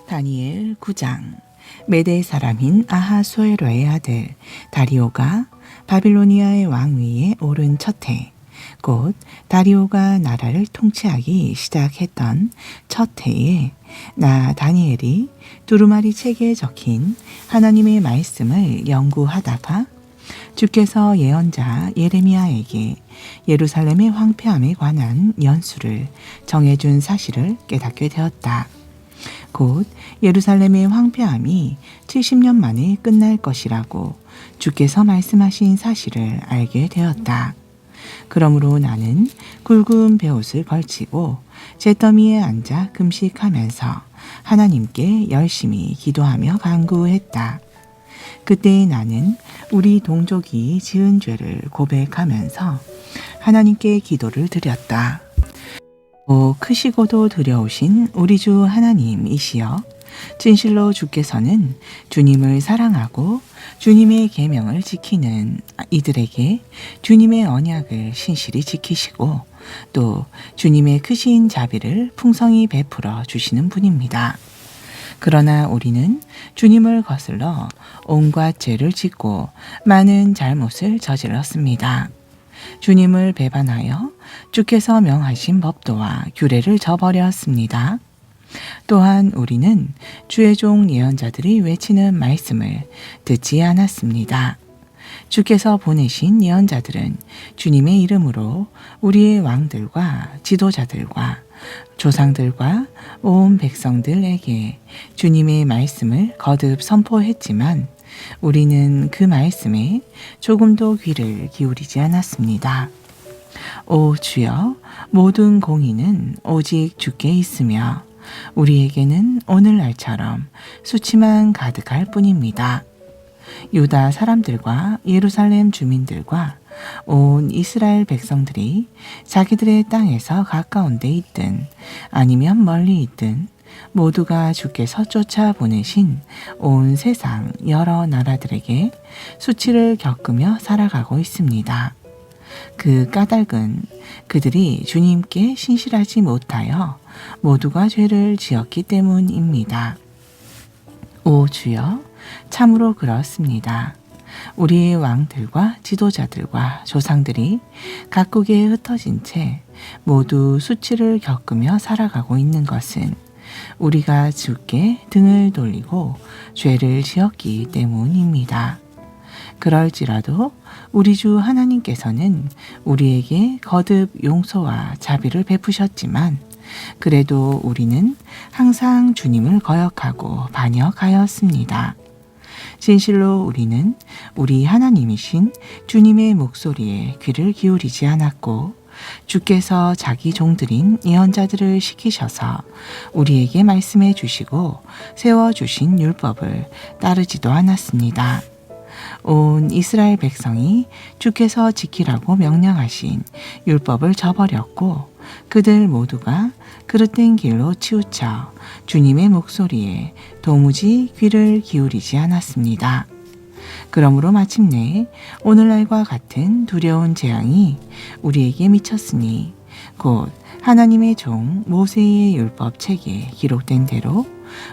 다니엘 9장. 메대 사람인 아하수에로의 아들 다리오가 바빌로니아의 왕위에 오른 첫 해, 곧 다리오가 나라를 통치하기 시작했던 첫 해에 나 다니엘이 두루마리 책에 적힌 하나님의 말씀을 연구하다가 주께서 예언자 예레미야에게 예루살렘의 황폐함에 관한 연수를 정해준 사실을 깨닫게 되었다. 곧 예루살렘의 황폐함이 70년 만에 끝날 것이라고 주께서 말씀하신 사실을 알게 되었다. 그러므로 나는 굵은 베옷을 걸치고 잿더미에 앉아 금식하면서 하나님께 열심히 기도하며 간구했다. 그때 나는 우리 동족이 지은 죄를 고백하면서 하나님께 기도를 드렸다. 오 크시고도 두려우신 우리 주 하나님이시여, 진실로 주께서는 주님을 사랑하고 주님의 계명을 지키는 이들에게 주님의 언약을 신실히 지키시고 또 주님의 크신 자비를 풍성히 베풀어 주시는 분입니다. 그러나 우리는 주님을 거슬러 온갖 죄를 짓고 많은 잘못을 저질렀습니다. 주님을 배반하여 주께서 명하신 법도와 규례를 저버렸습니다. 또한 우리는 주의 종 예언자들이 외치는 말씀을 듣지 않았습니다. 주께서 보내신 예언자들은 주님의 이름으로 우리의 왕들과 지도자들과 조상들과 온 백성들에게 주님의 말씀을 거듭 선포했지만 우리는 그 말씀에 조금도 귀를 기울이지 않았습니다. 오 주여, 모든 공의는 오직 주께 있으며 우리에게는 오늘날처럼 수치만 가득할 뿐입니다. 유다 사람들과 예루살렘 주민들과 온 이스라엘 백성들이 자기들의 땅에서 가까운 데 있든 아니면 멀리 있든 모두가 주께서 쫓아보내신 온 세상 여러 나라들에게 수치를 겪으며 살아가고 있습니다. 그 까닭은 그들이 주님께 신실하지 못하여 모두가 죄를 지었기 때문입니다. 오 주여, 참으로 그렇습니다. 우리의 왕들과 지도자들과 조상들이 각국에 흩어진 채 모두 수치를 겪으며 살아가고 있는 것은 우리가 주께 등을 돌리고 죄를 지었기 때문입니다. 그럴지라도 우리 주 하나님께서는 우리에게 거듭 용서와 자비를 베푸셨지만 그래도 우리는 항상 주님을 거역하고 반역하였습니다. 진실로 우리는 우리 하나님이신 주님의 목소리에 귀를 기울이지 않았고 주께서 자기 종들인 예언자들을 시키셔서 우리에게 말씀해 주시고 세워주신 율법을 따르지도 않았습니다. 온 이스라엘 백성이 주께서 지키라고 명령하신 율법을 저버렸고 그들 모두가 그릇된 길로 치우쳐 주님의 목소리에 도무지 귀를 기울이지 않았습니다. 그러므로 마침내 오늘날과 같은 두려운 재앙이 우리에게 미쳤으니 곧 하나님의 종 모세의 율법 책에 기록된 대로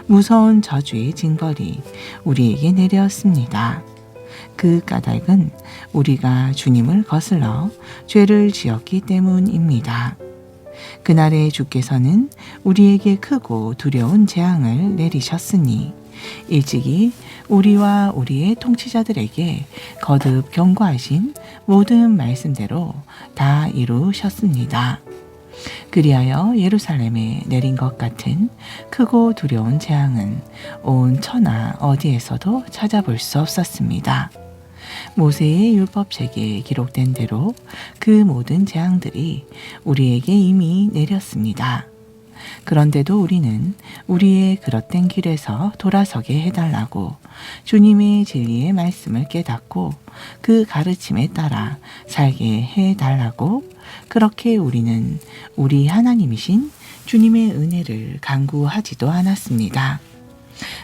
무서운 저주의 징벌이 우리에게 내렸습니다. 그 까닭은 우리가 주님을 거슬러 죄를 지었기 때문입니다. 그날에 주께서는 우리에게 크고 두려운 재앙을 내리셨으니 일찍이 우리와 우리의 통치자들에게 거듭 경고하신 모든 말씀대로 다 이루셨습니다. 그리하여 예루살렘에 내린 것 같은 크고 두려운 재앙은 온 천하 어디에서도 찾아볼 수 없었습니다. 모세의 율법책에 기록된 대로 그 모든 재앙들이 우리에게 이미 내렸습니다. 그런데도 우리는 우리의 그릇된 길에서 돌아서게 해달라고 주님의 진리의 말씀을 깨닫고 그 가르침에 따라 살게 해달라고 그렇게 우리는 우리 하나님이신 주님의 은혜를 간구하지도 않았습니다.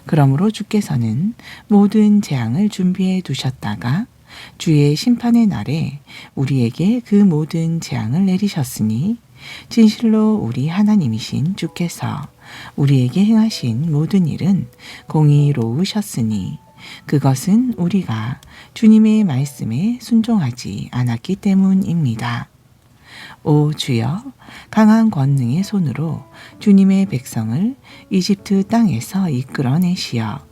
그러므로 주께서는 모든 재앙을 준비해 두셨다가 주의 심판의 날에 우리에게 그 모든 재앙을 내리셨으니 진실로 우리 하나님이신 주께서 우리에게 행하신 모든 일은 공의로우셨으니 그것은 우리가 주님의 말씀에 순종하지 않았기 때문입니다. 오 주여, 강한 권능의 손으로 주님의 백성을 이집트 땅에서 이끌어내시어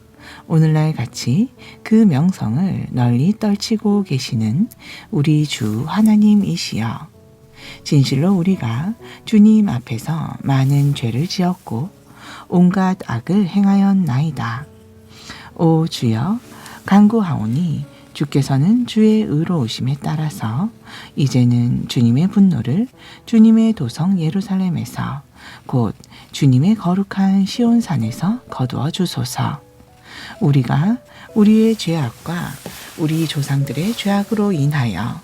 오늘날 같이 그 명성을 널리 떨치고 계시는 우리 주 하나님이시여, 진실로 우리가 주님 앞에서 많은 죄를 지었고 온갖 악을 행하였나이다. 오 주여, 간구하오니 주께서는 주의 의로우심에 따라서 이제는 주님의 분노를 주님의 도성 예루살렘에서 곧 주님의 거룩한 시온산에서 거두어 주소서. 우리가 우리의 죄악과 우리 조상들의 죄악으로 인하여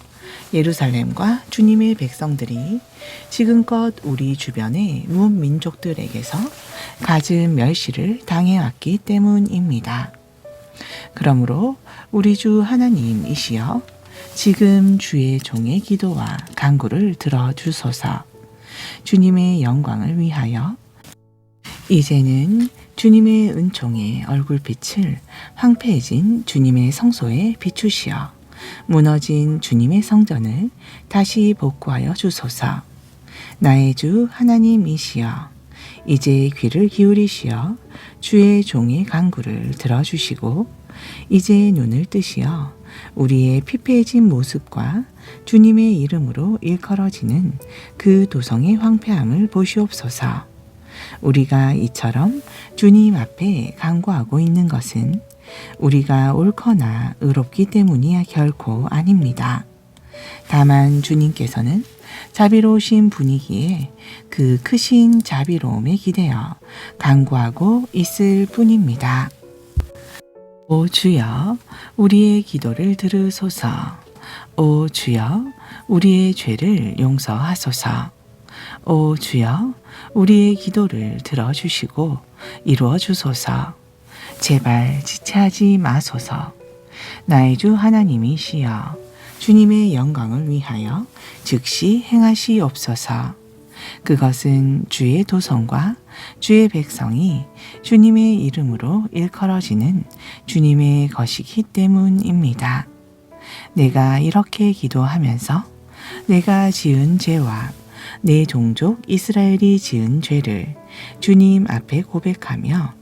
예루살렘과 주님의 백성들이 지금껏 우리 주변의 문민족들에게서 갖은 멸시를 당해왔기 때문입니다. 그러므로 우리 주 하나님이시여, 지금 주의 종의 기도와 간구를 들어주소서. 주님의 영광을 위하여 이제는 주님의 은총의 얼굴빛을 황폐해진 주님의 성소에 비추시어 무너진 주님의 성전을 다시 복구하여 주소서. 나의 주 하나님이시여, 이제 귀를 기울이시어 주의 종의 간구를 들어주시고 이제 눈을 뜨시어 우리의 피폐해진 모습과 주님의 이름으로 일컬어지는 그 도성의 황폐함을 보시옵소서. 우리가 이처럼 주님 앞에 간구하고 있는 것은 우리가 옳거나 의롭기 때문이 결코 아닙니다. 다만 주님께서는 자비로우신 분이기에 그 크신 자비로움에 기대어 간구하고 있을 뿐입니다. 오 주여, 우리의 기도를 들으소서. 오 주여, 우리의 죄를 용서하소서. 오 주여, 우리의 기도를 들어주시고 이루어 주소서. 제발 지체하지 마소서. 나의 주 하나님이시여, 주님의 영광을 위하여 즉시 행하시옵소서. 그것은 주의 도성과 주의 백성이 주님의 이름으로 일컬어지는 주님의 것이기 때문입니다. 내가 이렇게 기도하면서 내가 지은 죄와 내 종족 이스라엘이 지은 죄를 주님 앞에 고백하며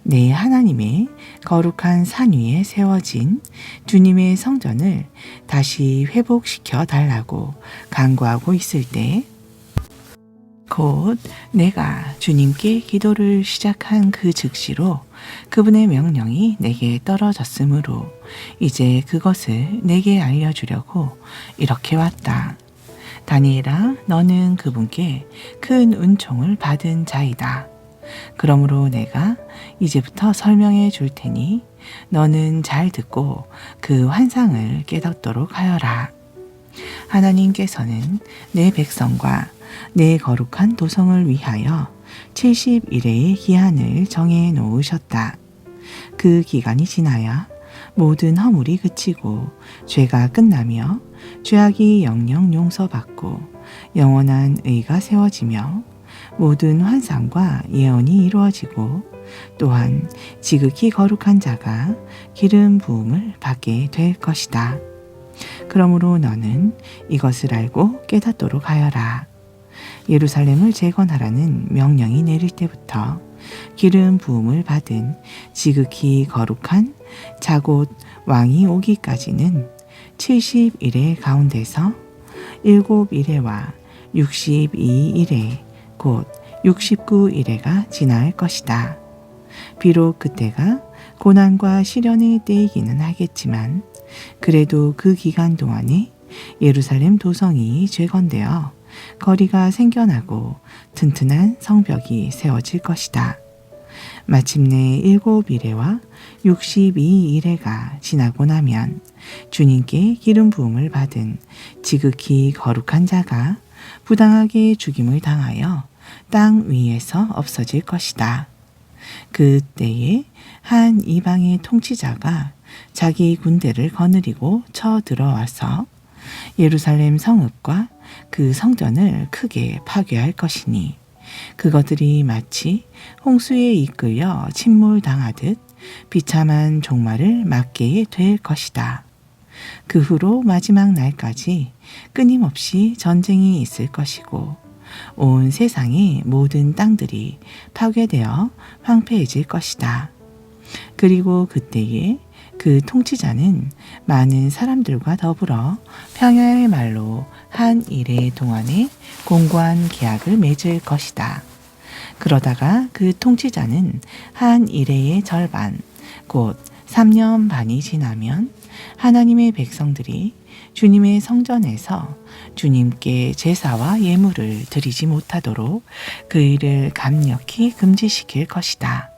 내 하나님의 거룩한 산 위에 세워진 주님의 성전을 다시 회복시켜 달라고 간구하고 있을 때, 곧 내가 주님께 기도를 시작한 그 즉시로 그분의 명령이 내게 떨어졌으므로 이제 그것을 내게 알려주려고 이렇게 왔다. 다니엘아, 너는 그분께 큰 은총을 받은 자이다. 그러므로 내가 이제부터 설명해 줄 테니 너는 잘 듣고 그 환상을 깨닫도록 하여라. 하나님께서는 내 백성과 내 거룩한 도성을 위하여 70일의 기한을 정해 놓으셨다. 그 기간이 지나야 모든 허물이 그치고 죄가 끝나며 죄악이 영영 용서받고 영원한 의가 세워지며 모든 환상과 예언이 이루어지고 또한 지극히 거룩한 자가 기름 부음을 받게 될 것이다. 그러므로 너는 이것을 알고 깨닫도록 하여라. 예루살렘을 재건하라는 명령이 내릴 때부터 기름 부음을 받은 지극히 거룩한 자 곧 왕이 오기까지는 70일의 가운데서 7일에와 62일에 곧 69일에가 지날 것이다. 비록 그때가 고난과 시련의 때이기는 하겠지만 그래도 그 기간 동안에 예루살렘 도성이 재건되어 거리가 생겨나고 튼튼한 성벽이 세워질 것이다. 마침내 7일에와 62일에가 지나고 나면 주님께 기름 부음을 받은 지극히 거룩한 자가 부당하게 죽임을 당하여 땅 위에서 없어질 것이다. 그때에 한 이방의 통치자가 자기 군대를 거느리고 쳐 들어와서 예루살렘 성읍과 그 성전을 크게 파괴할 것이니 그것들이 마치 홍수에 이끌려 침몰당하듯 비참한 종말을 맞게 될 것이다. 그 후로 마지막 날까지 끊임없이 전쟁이 있을 것이고 온 세상의 모든 땅들이 파괴되어 황폐해질 것이다. 그리고 그때에 그 통치자는 많은 사람들과 더불어 평야의 말로 한 일의 동안에 공고한 계약을 맺을 것이다. 그러다가 그 통치자는 한 일회의 절반, 곧 3년 반이 지나면 하나님의 백성들이 주님의 성전에서 주님께 제사와 예물을 드리지 못하도록 그 일을 강력히 금지시킬 것이다.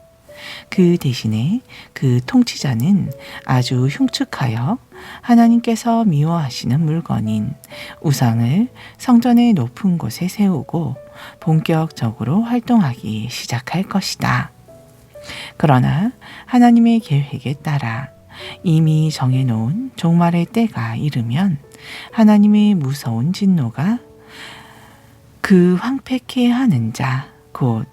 그 대신에 그 통치자는 아주 흉측하여 하나님께서 미워하시는 물건인 우상을 성전의 높은 곳에 세우고 본격적으로 활동하기 시작할 것이다. 그러나 하나님의 계획에 따라 이미 정해놓은 종말의 때가 이르면 하나님의 무서운 진노가 그 황폐케 하는 자, 곧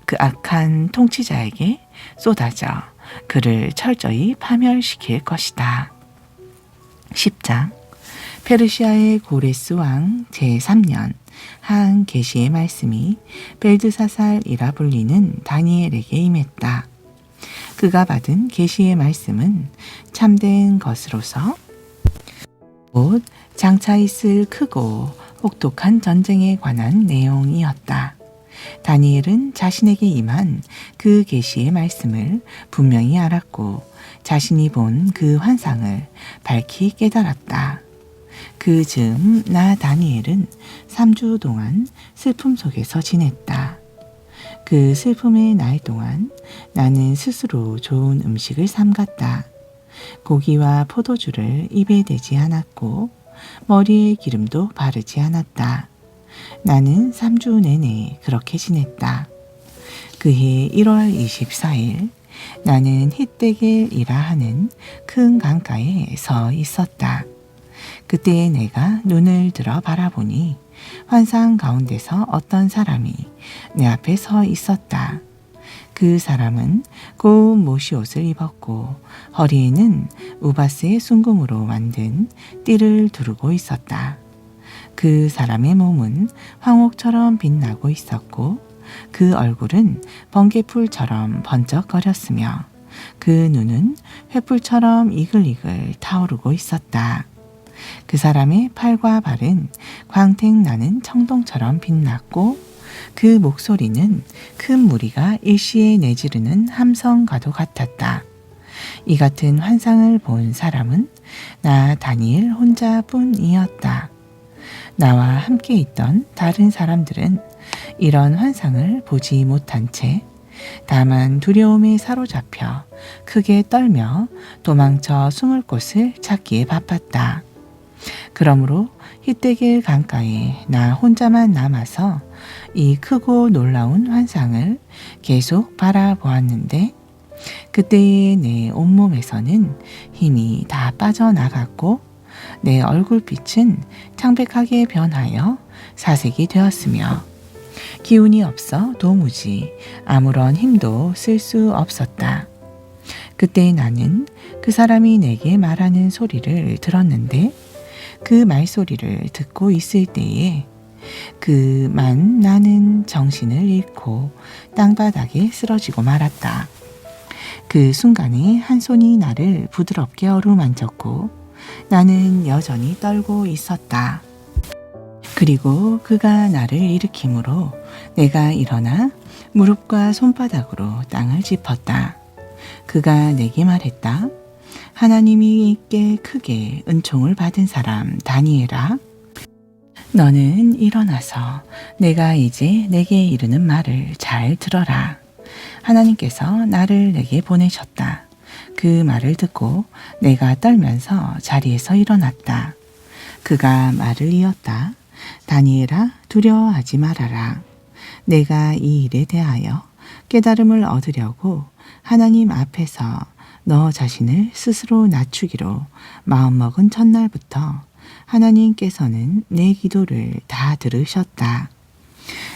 그 악한 통치자에게 쏟아져 그를 철저히 파멸시킬 것이다. 10장 페르시아의 고레스 왕 제3년 한 계시의 말씀이 벨드사살이라 불리는 다니엘에게 임했다. 그가 받은 계시의 말씀은 참된 것으로서 곧 장차 있을 크고 혹독한 전쟁에 관한 내용이었다. 다니엘은 자신에게 임한 그 계시의 말씀을 분명히 알았고 자신이 본 그 환상을 밝히 깨달았다. 그 즈음 나 다니엘은 3주 동안 슬픔 속에서 지냈다. 그 슬픔의 날 동안 나는 스스로 좋은 음식을 삼갔다. 고기와 포도주를 입에 대지 않았고 머리에 기름도 바르지 않았다. 나는 3주 내내 그렇게 지냈다. 그해 1월 24일 나는 히데겔이라 하는 큰 강가에 서 있었다. 그때 내가 눈을 들어 바라보니 환상 가운데서 어떤 사람이 내 앞에 서 있었다. 그 사람은 고운 모시옷을 입었고 허리에는 우바스의 순금으로 만든 띠를 두르고 있었다. 그 사람의 몸은 황옥처럼 빛나고 있었고 그 얼굴은 번개풀처럼 번쩍거렸으며 그 눈은 횃불처럼 이글이글 타오르고 있었다. 그 사람의 팔과 발은 광택나는 청동처럼 빛났고 그 목소리는 큰 무리가 일시에 내지르는 함성과도 같았다. 이 같은 환상을 본 사람은 나 다니엘 혼자뿐이었다. 나와 함께 있던 다른 사람들은 이런 환상을 보지 못한 채 다만 두려움에 사로잡혀 크게 떨며 도망쳐 숨을 곳을 찾기에 바빴다. 그러므로 히데겔 강가에 나 혼자만 남아서 이 크고 놀라운 환상을 계속 바라보았는데 그때의 내 온몸에서는 힘이 다 빠져나갔고 내 얼굴빛은 창백하게 변하여 사색이 되었으며 기운이 없어 도무지 아무런 힘도 쓸 수 없었다. 그때 나는 그 사람이 내게 말하는 소리를 들었는데 그 말소리를 듣고 있을 때에 그만 나는 정신을 잃고 땅바닥에 쓰러지고 말았다. 그 순간에 한 손이 나를 부드럽게 어루만졌고 나는 여전히 떨고 있었다. 그리고 그가 나를 일으키므로 내가 일어나 무릎과 손바닥으로 땅을 짚었다. 그가 내게 말했다. 하나님이 꽤 크게 은총을 받은 사람 다니엘아, 너는 일어나서 내가 이제 내게 이르는 말을 잘 들어라. 하나님께서 나를 내게 보내셨다. 그 말을 듣고 내가 떨면서 자리에서 일어났다. 그가 말을 이었다. 다니엘아, 두려워하지 말아라. 내가 이 일에 대하여 깨달음을 얻으려고 하나님 앞에서 너 자신을 스스로 낮추기로 마음먹은 첫날부터 하나님께서는 내 기도를 다 들으셨다.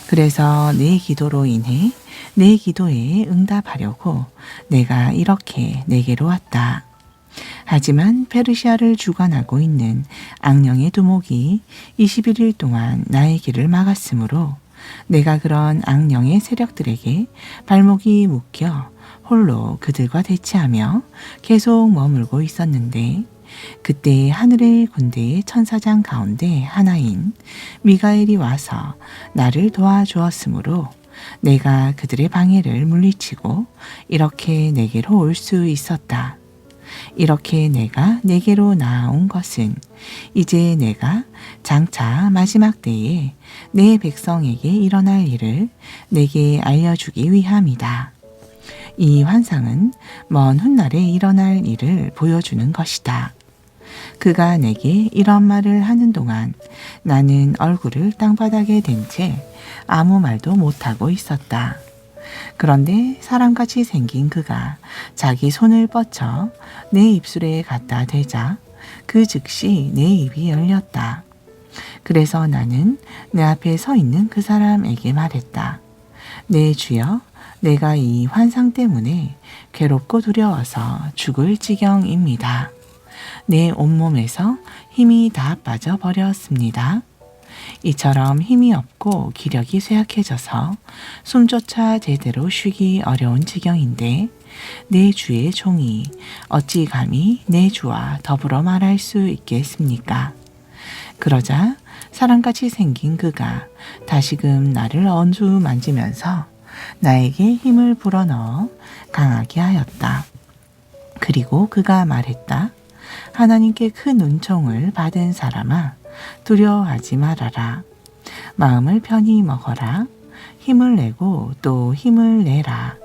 그래서 내 기도로 인해 내 기도에 응답하려고 내가 이렇게 내게로 왔다. 하지만 페르시아를 주관하고 있는 악령의 두목이 21일 동안 나의 길을 막았으므로 내가 그런 악령의 세력들에게 발목이 묶여 홀로 그들과 대치하며 계속 머물고 있었는데, 그때 하늘의 군대의 천사장 가운데 하나인 미가엘이 와서 나를 도와주었으므로 내가 그들의 방해를 물리치고 이렇게 내게로 올 수 있었다. 이렇게 내가 내게로 나아온 것은 이제 내가 장차 마지막 때에 내 백성에게 일어날 일을 내게 알려주기 위함이다. 이 환상은 먼 훗날에 일어날 일을 보여주는 것이다. 그가 내게 이런 말을 하는 동안 나는 얼굴을 땅바닥에 댄 채 아무 말도 못하고 있었다. 그런데 사람같이 생긴 그가 자기 손을 뻗쳐 내 입술에 갖다 대자 그 즉시 내 입이 열렸다. 그래서 나는 내 앞에 서 있는 그 사람에게 말했다. 내 주여, 내가 이 환상 때문에 괴롭고 두려워서 죽을 지경입니다. 내 온몸에서 힘이 다 빠져버렸습니다. 이처럼 힘이 없고 기력이 쇠약해져서 숨조차 제대로 쉬기 어려운 지경인데 내 주의 종이 어찌 감히 내 주와 더불어 말할 수 있겠습니까? 그러자 사람같이 생긴 그가 다시금 나를 언주 만지면서 나에게 힘을 불어넣어 강하게 하였다. 그리고 그가 말했다. 하나님께 큰 은총을 받은 사람아, 두려워하지 말아라. 마음을 편히 먹어라. 힘을 내고 또 힘을 내라.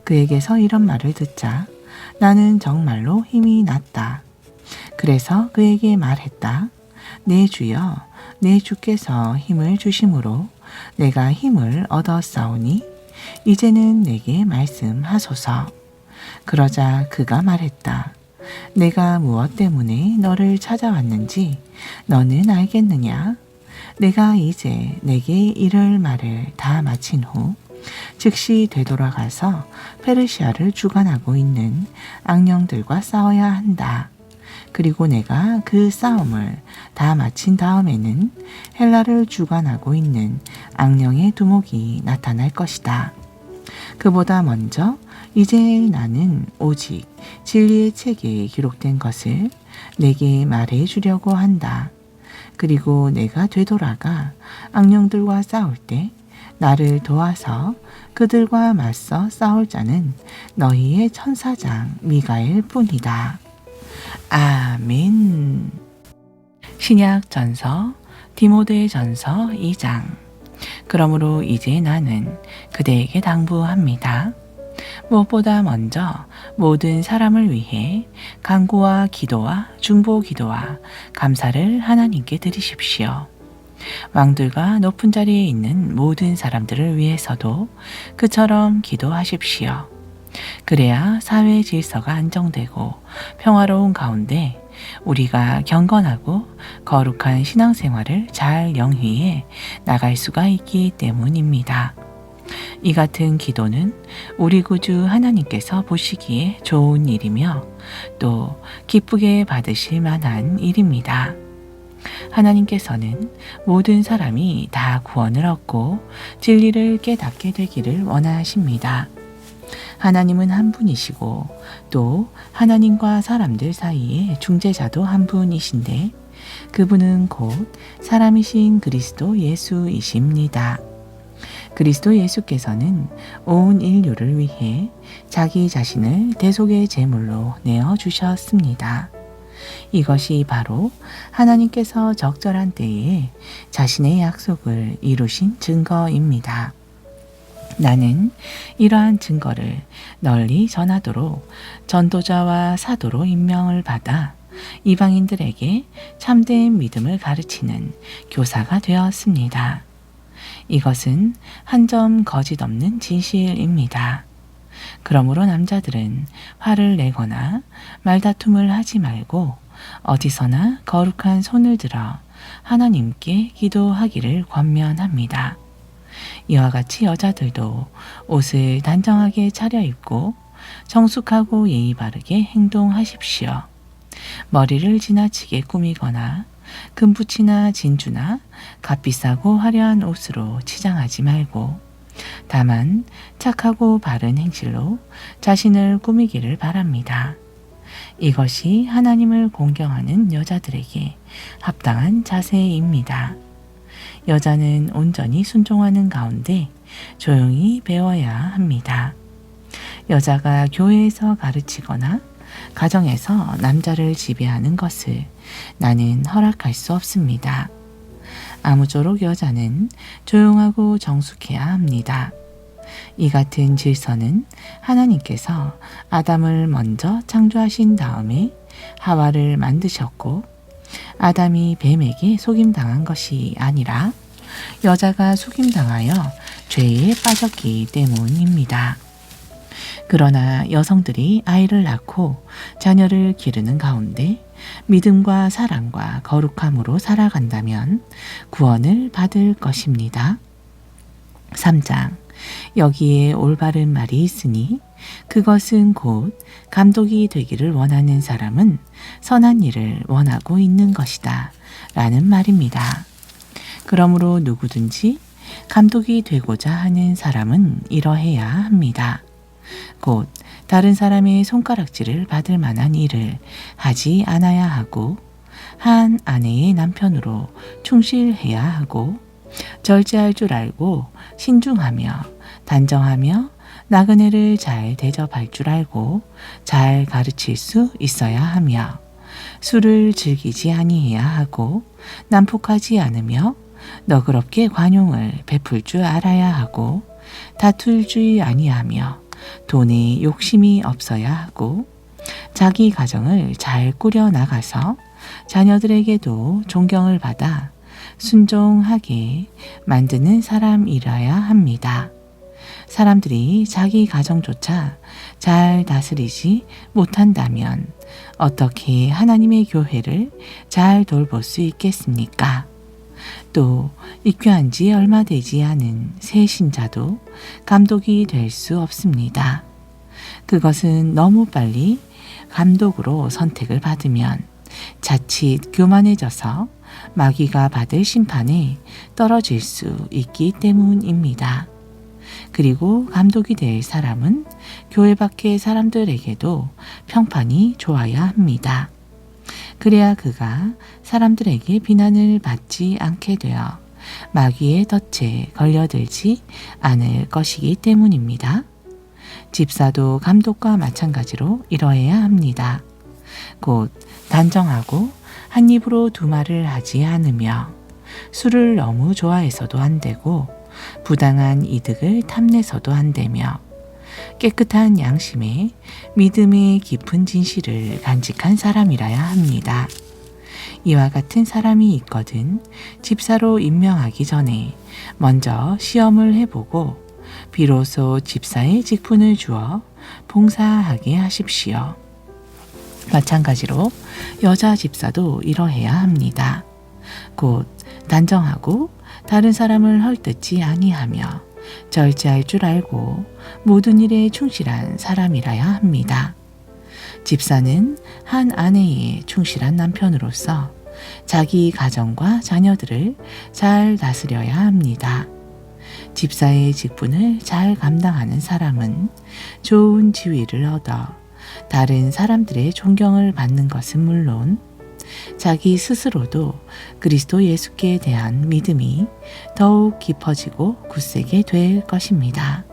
그에게서 이런 말을 듣자 나는 정말로 힘이 났다. 그래서 그에게 말했다. 내 주여, 내 주께서 힘을 주심으로 내가 힘을 얻었사오니 이제는 내게 말씀하소서. 그러자 그가 말했다. 내가 무엇 때문에 너를 찾아왔는지 너는 알겠느냐? 내가 이제 내게 이를 말을 다 마친 후 즉시 되돌아가서 페르시아를 주관하고 있는 악령들과 싸워야 한다. 그리고 내가 그 싸움을 다 마친 다음에는 헬라를 주관하고 있는 악령의 두목이 나타날 것이다. 그보다 먼저 이제 나는 오직 진리의 책에 기록된 것을 내게 말해 주려고 한다. 그리고 내가 되돌아가 악령들과 싸울 때 나를 도와서 그들과 맞서 싸울 자는 너희의 천사장 미가엘 뿐이다. 아멘. 신약전서 디모데전서 2장. 그러므로 이제 나는 그대에게 당부합니다. 무엇보다 먼저 모든 사람을 위해 간구와 기도와 중보 기도와 감사를 하나님께 드리십시오. 왕들과 높은 자리에 있는 모든 사람들을 위해서도 그처럼 기도하십시오. 그래야 사회 질서가 안정되고 평화로운 가운데 우리가 경건하고 거룩한 신앙생활을 잘 영위해 나갈 수가 있기 때문입니다. 이 같은 기도는 우리 구주 하나님께서 보시기에 좋은 일이며 또 기쁘게 받으실 만한 일입니다. 하나님께서는 모든 사람이 다 구원을 얻고 진리를 깨닫게 되기를 원하십니다. 하나님은 한 분이시고 또 하나님과 사람들 사이에 중재자도 한 분이신데 그분은 곧 사람이신 그리스도 예수이십니다. 그리스도 예수께서는 온 인류를 위해 자기 자신을 대속의 제물로 내어주셨습니다. 이것이 바로 하나님께서 적절한 때에 자신의 약속을 이루신 증거입니다. 나는 이러한 증거를 널리 전하도록 전도자와 사도로 임명을 받아 이방인들에게 참된 믿음을 가르치는 교사가 되었습니다. 이것은 한 점 거짓 없는 진실입니다. 그러므로 남자들은 화를 내거나 말다툼을 하지 말고 어디서나 거룩한 손을 들어 하나님께 기도하기를 권면합니다. 이와 같이 여자들도 옷을 단정하게 차려입고 정숙하고 예의 바르게 행동하십시오. 머리를 지나치게 꾸미거나 금붙이나 진주나 값비싸고 화려한 옷으로 치장하지 말고 다만 착하고 바른 행실로 자신을 꾸미기를 바랍니다. 이것이 하나님을 공경하는 여자들에게 합당한 자세입니다. 여자는 온전히 순종하는 가운데 조용히 배워야 합니다. 여자가 교회에서 가르치거나 가정에서 남자를 지배하는 것을 나는 허락할 수 없습니다. 아무쪼록 여자는 조용하고 정숙해야 합니다. 이 같은 질서는 하나님께서 아담을 먼저 창조하신 다음에 하와를 만드셨고 아담이 뱀에게 속임당한 것이 아니라 여자가 속임당하여 죄에 빠졌기 때문입니다. 그러나 여성들이 아이를 낳고 자녀를 기르는 가운데 믿음과 사랑과 거룩함으로 살아간다면 구원을 받을 것입니다. 3장 여기에 올바른 말이 있으니 그것은 곧 감독이 되기를 원하는 사람은 선한 일을 원하고 있는 것이다 라는 말입니다. 그러므로 누구든지 감독이 되고자 하는 사람은 이러해야 합니다. 곧 다른 사람의 손가락질을 받을 만한 일을 하지 않아야 하고 한 아내의 남편으로 충실해야 하고 절제할 줄 알고 신중하며 단정하며 나그네를 잘 대접할 줄 알고 잘 가르칠 수 있어야 하며 술을 즐기지 아니해야 하고 난폭하지 않으며 너그럽게 관용을 베풀 줄 알아야 하고 다툴 줄 아니하며 돈에 욕심이 없어야 하고 자기 가정을 잘 꾸려 나가서 자녀들에게도 존경을 받아 순종하게 만드는 사람이라야 합니다. 사람들이 자기 가정조차 잘 다스리지 못한다면 어떻게 하나님의 교회를 잘 돌볼 수 있겠습니까? 또 입교한 지 얼마 되지 않은 새 신자도 감독이 될 수 없습니다. 그것은 너무 빨리 감독으로 선택을 받으면 자칫 교만해져서 마귀가 받을 심판에 떨어질 수 있기 때문입니다. 그리고 감독이 될 사람은 교회 밖의 사람들에게도 평판이 좋아야 합니다. 그래야 그가 사람들에게 비난을 받지 않게 되어 마귀의 덫에 걸려들지 않을 것이기 때문입니다. 집사도 감독과 마찬가지로 이러해야 합니다. 곧 단정하고 한 입으로 두 말을 하지 않으며 술을 너무 좋아해서도 안 되고 부당한 이득을 탐내서도 안 되며 깨끗한 양심에 믿음의 깊은 진실을 간직한 사람이라야 합니다. 이와 같은 사람이 있거든 집사로 임명하기 전에 먼저 시험을 해보고 비로소 집사의 직분을 주어 봉사하게 하십시오. 마찬가지로 여자 집사도 이러해야 합니다. 곧 단정하고 다른 사람을 헐뜯지 아니하며 절제할 줄 알고 모든 일에 충실한 사람이라야 합니다. 집사는 한 아내의 충실한 남편으로서 자기 가정과 자녀들을 잘 다스려야 합니다. 집사의 직분을 잘 감당하는 사람은 좋은 지위를 얻어 다른 사람들의 존경을 받는 것은 물론 자기 스스로도 그리스도 예수께 대한 믿음이 더욱 깊어지고 굳세게 될 것입니다.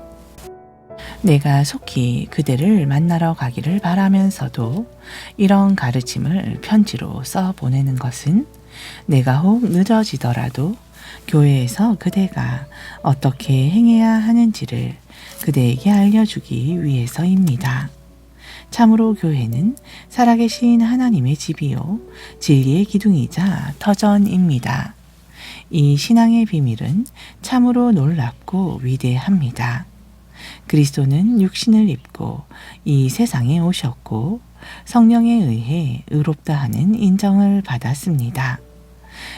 내가 속히 그대를 만나러 가기를 바라면서도 이런 가르침을 편지로 써 보내는 것은 내가 혹 늦어지더라도 교회에서 그대가 어떻게 행해야 하는지를 그대에게 알려주기 위해서입니다. 참으로 교회는 살아계신 하나님의 집이요 진리의 기둥이자 터전입니다. 이 신앙의 비밀은 참으로 놀랍고 위대합니다. 그리스도는 육신을 입고 이 세상에 오셨고 성령에 의해 의롭다 하는 인정을 받았습니다.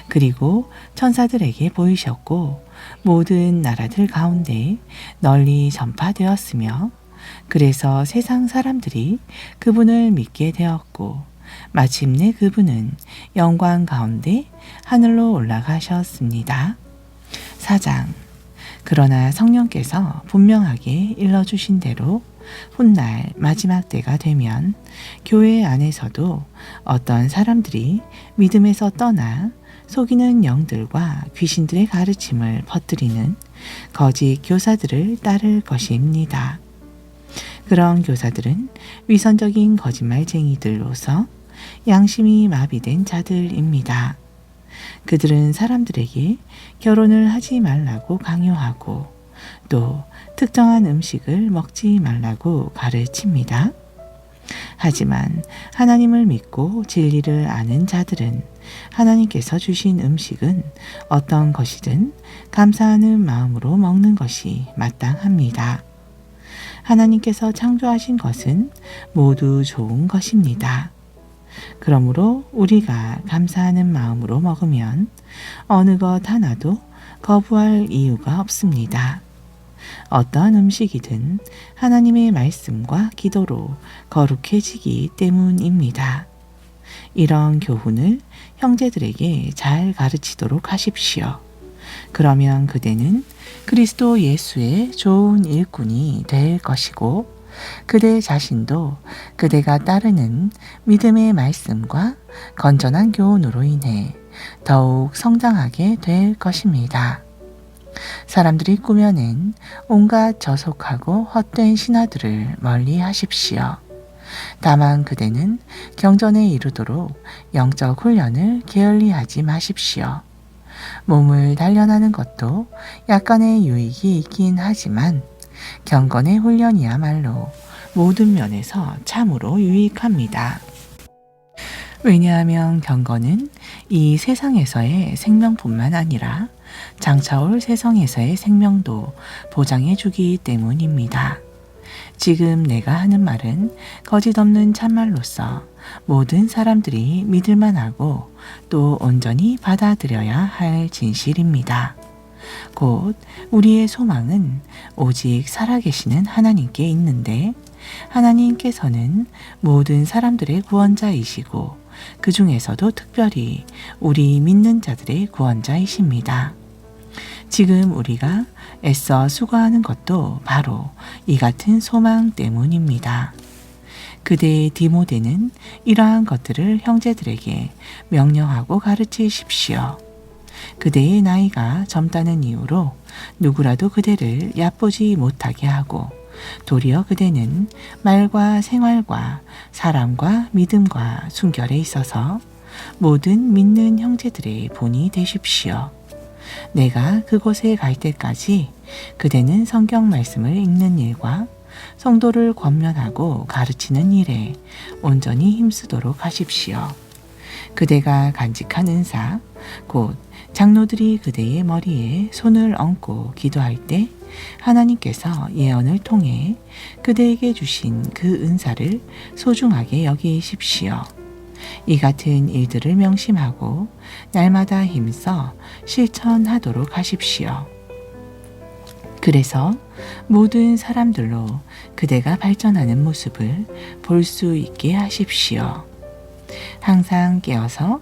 그리고 천사들에게 보이셨고 모든 나라들 가운데 널리 전파되었으며 그래서 세상 사람들이 그분을 믿게 되었고 마침내 그분은 영광 가운데 하늘로 올라가셨습니다. 4장. 그러나 성령께서 분명하게 일러주신 대로 훗날 마지막 때가 되면 교회 안에서도 어떤 사람들이 믿음에서 떠나 속이는 영들과 귀신들의 가르침을 퍼뜨리는 거짓 교사들을 따를 것입니다. 그런 교사들은 위선적인 거짓말쟁이들로서 양심이 마비된 자들입니다. 그들은 사람들에게 결혼을 하지 말라고 강요하고 또 특정한 음식을 먹지 말라고 가르칩니다. 하지만 하나님을 믿고 진리를 아는 자들은 하나님께서 주신 음식은 어떤 것이든 감사하는 마음으로 먹는 것이 마땅합니다. 하나님께서 창조하신 것은 모두 좋은 것입니다. 그러므로 우리가 감사하는 마음으로 먹으면 어느 것 하나도 거부할 이유가 없습니다. 어떠한 음식이든 하나님의 말씀과 기도로 거룩해지기 때문입니다. 이런 교훈을 형제들에게 잘 가르치도록 하십시오. 그러면 그대는 그리스도 예수의 좋은 일꾼이 될 것이고 그대 자신도 그대가 따르는 믿음의 말씀과 건전한 교훈으로 인해 더욱 성장하게 될 것입니다. 사람들이 꾸며낸 온갖 저속하고 헛된 신화들을 멀리 하십시오. 다만 그대는 경전에 이르도록 영적 훈련을 게을리하지 마십시오. 몸을 단련하는 것도 약간의 유익이 있긴 하지만 경건의 훈련이야말로 모든 면에서 참으로 유익합니다. 왜냐하면 경건은 이 세상에서의 생명뿐만 아니라 장차올 세상에서의 생명도 보장해 주기 때문입니다. 지금 내가 하는 말은 거짓 없는 참말로서 모든 사람들이 믿을만하고 또 온전히 받아들여야 할 진실입니다. 곧 우리의 소망은 오직 살아계시는 하나님께 있는데 하나님께서는 모든 사람들의 구원자이시고 그 중에서도 특별히 우리 믿는 자들의 구원자이십니다. 지금 우리가 애써 수고하는 것도 바로 이 같은 소망 때문입니다. 그대의 디모데는 이러한 것들을 형제들에게 명령하고 가르치십시오. 그대의 나이가 젊다는 이유로 누구라도 그대를 얕보지 못하게 하고 도리어 그대는 말과 생활과 사랑과 믿음과 순결에 있어서 모든 믿는 형제들의 본이 되십시오. 내가 그곳에 갈 때까지 그대는 성경 말씀을 읽는 일과 성도를 권면하고 가르치는 일에 온전히 힘쓰도록 하십시오. 그대가 간직한 은사, 곧 장로들이 그대의 머리에 손을 얹고 기도할 때 하나님께서 예언을 통해 그대에게 주신 그 은사를 소중하게 여기십시오. 이 같은 일들을 명심하고 날마다 힘써 실천하도록 하십시오. 그래서 모든 사람들로 그대가 발전하는 모습을 볼 수 있게 하십시오. 항상 깨어서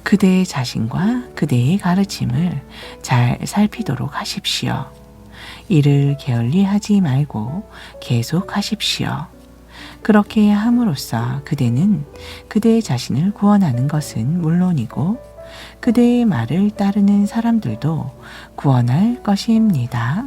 그대의 자신과 그대의 가르침을 잘 살피도록 하십시오. 이를 게을리 하지 말고 계속 하십시오. 그렇게 함으로써 그대는 그대의 자신을 구원하는 것은 물론이고 그대의 말을 따르는 사람들도 구원할 것입니다.